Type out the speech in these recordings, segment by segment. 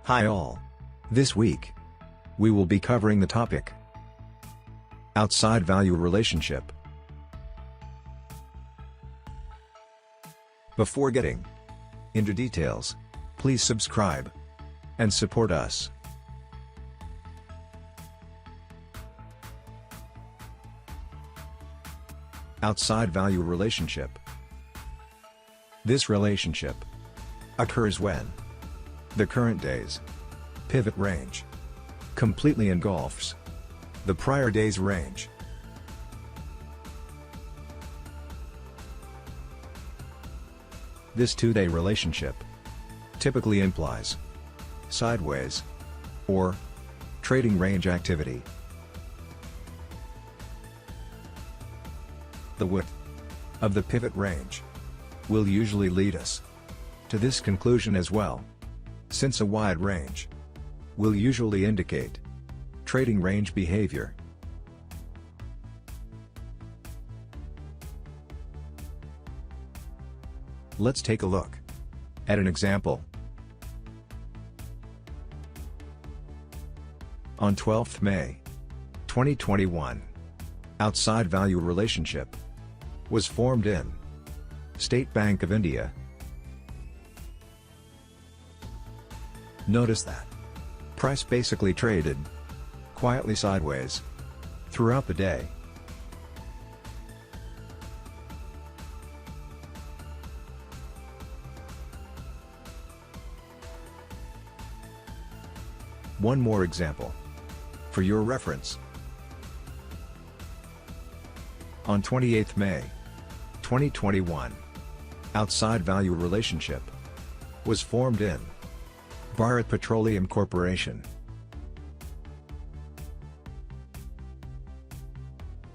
Hi all. This week, we will be covering the topic outside value relationship. Before getting into details, please subscribe and support us. Outside value relationship. This relationship occurs when the current day's pivot range completely engulfs the prior day's range. This two-day relationship typically implies sideways or trading range activity. The width of the pivot range will usually lead us to this conclusion as well, since a wide range will usually indicate trading range behavior. Let's take a look at an example. On 12th May 2021, outside value relationship was formed in State Bank of India. Notice that price basically traded quietly sideways throughout the day. One more example for your reference. On 28th May 2021, outside value relationship was formed in Bharat Petroleum Corporation.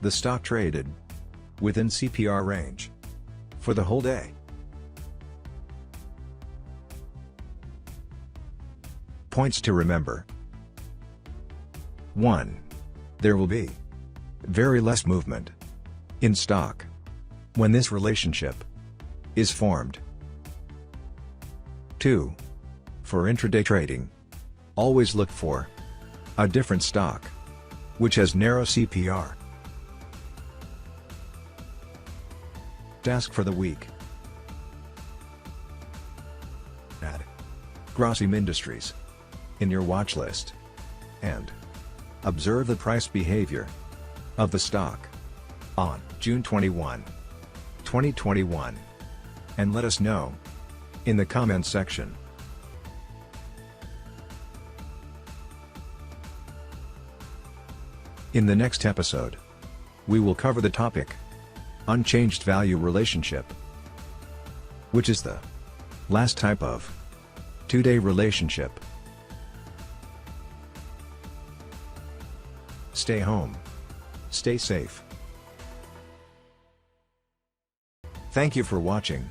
The stock traded within CPR range for the whole day. Points to remember. 1. There will be very less movement in stock when this relationship is formed. 2. For intraday trading, always look for a different stock which has narrow CPR. Task for the week. Add Grasim Industries in your watch list and observe the price behavior of the stock on June 21, 2021, and let us know in the comments section. In the next episode, we will cover the topic unchanged value relationship, which is the last type of two-day relationship. Stay home. Stay safe. Thank you for watching.